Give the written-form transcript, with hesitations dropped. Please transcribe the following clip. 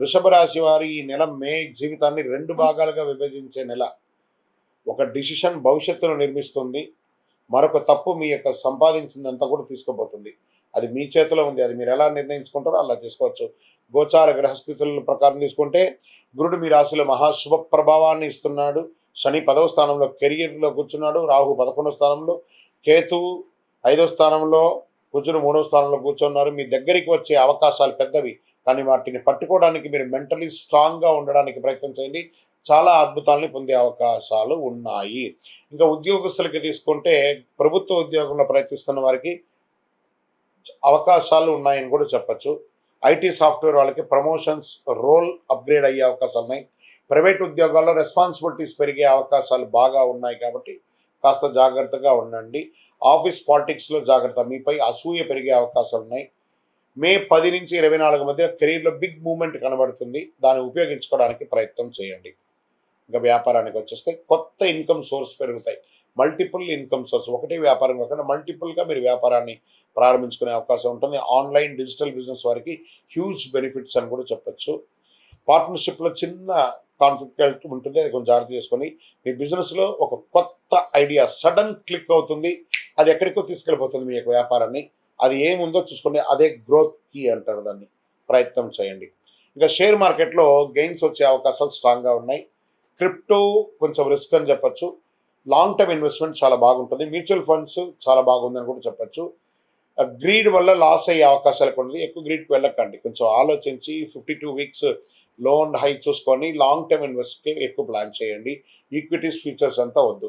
వృషభ రాశి వారి ఈ నెల మే జీవితాన్ని 2 భాగాలుగా విభజించే నెల. ఒక డిసిషన్ భవిష్యత్తును నిర్మిస్తుంది. మరొక తప్పు మీ యొక్క సంపాదించిందంతా కూడా తీసుకోబోతుంది. అది మీ చేతిలో ఉంది. అది మీరు ఎలా నిర్ణయించుకుంటారో అలా చేసుకోవచ్చు. గోచార గ్రహస్థితుల ప్రకారం తీసుకుంటే గురుడు మీ రాశిలో మహాశుభ ప్రభావాన్ని ఇస్తున్నాడు. శని 10వ స్థానంలో కెరియర్లో కూర్చున్నాడు. రాహు 11వ స్థానంలో, కేతువు 5వ స్థానంలో, కుజుడు 3వ స్థానంలో కూర్చున్నారు. మీ దగ్గరికి వచ్చే అవకాశాలు పెద్దవి, కానీ వాటిని పట్టుకోవడానికి మీరు మెంటలీ స్ట్రాంగ్గా ఉండడానికి ప్రయత్నం చేయండి. చాలా అద్భుతాలని పొందే అవకాశాలు ఉన్నాయి. ఇంకా ఉద్యోగస్తులకి తీసుకుంటే ప్రభుత్వ ఉద్యోగంలో ప్రయత్నిస్తున్న వారికి అవకాశాలు ఉన్నాయని కూడా చెప్పచ్చు. ఐటీ సాఫ్ట్వేర్ వాళ్ళకి ప్రమోషన్స్, రోల్ అప్గ్రేడ్ అయ్యే అవకాశాలు ఉన్నాయి. ప్రైవేట్ ఉద్యోగాల్లో రెస్పాన్సిబిలిటీస్ పెరిగే అవకాశాలు బాగా ఉన్నాయి కాబట్టి కాస్త జాగ్రత్తగా ఉండండి. ఆఫీస్ పాలిటిక్స్లో జాగ్రత్త, మీపై అసూయ పెరిగే అవకాశాలు ఉన్నాయి. మే 10 నుంచి 24 మధ్య కెరీర్లో బిగ్ మూమెంట్ కనబడుతుంది. దాన్ని ఉపయోగించుకోవడానికి ప్రయత్నం చేయండి. ఇంకా వ్యాపారానికి వచ్చేస్తే కొత్త ఇన్కమ్ సోర్స్ పెరుగుతాయి. మల్టిపుల్ ఇన్కమ్ సోర్స్, ఒకటే వ్యాపారం కాకుండా మల్టిపుల్గా మీరు వ్యాపారాన్ని ప్రారంభించుకునే అవకాశం ఉంటుంది. ఆన్లైన్ డిజిటల్ బిజినెస్ వారికి హ్యూజ్ బెనిఫిట్స్ అని కూడా చెప్పచ్చు. పార్ట్నర్షిప్లో చిన్న కాన్ఫ్లిక్ట్ ఉంటుంది, అది కొంచెం జాగ్రత్త చేసుకొని మీ బిజినెస్లో ఒక కొత్త ఐడియా సడన్ క్లిక్ అవుతుంది. అది ఎక్కడికో తీసుకెళ్ళిపోతుంది మీ యొక్క వ్యాపారాన్ని. అది ఏముందో చూసుకోండి, అదే గ్రోత్ కీ అంటారు దాన్ని. ప్రయత్నం చేయండి. ఇంకా షేర్ మార్కెట్లో గెయిన్స్ వచ్చే అవకాశాలు స్ట్రాంగ్గా ఉన్నాయి. క్రిప్టో కొంచెం రిస్క్ అని చెప్పచ్చు. లాంగ్ టర్మ్ ఇన్వెస్ట్మెంట్ చాలా బాగుంటుంది. మ్యూచువల్ ఫండ్స్ చాలా బాగుందని కూడా చెప్పచ్చు. గ్రీడ్ వల్ల లాస్ అయ్యే అవకాశాలు కూడా ఉంది. ఎక్కువ గ్రీడ్కి వెళ్ళకండి. కొంచెం ఆలోచించి 52 వీక్స్ లోన్ హై చూసుకొని లాంగ్ టర్మ్ ఇన్వెస్ట్కి ఎక్కువ ప్లాన్ చేయండి. ఈక్విటీస్, ఫ్యూచర్స్ అంతా వద్దు.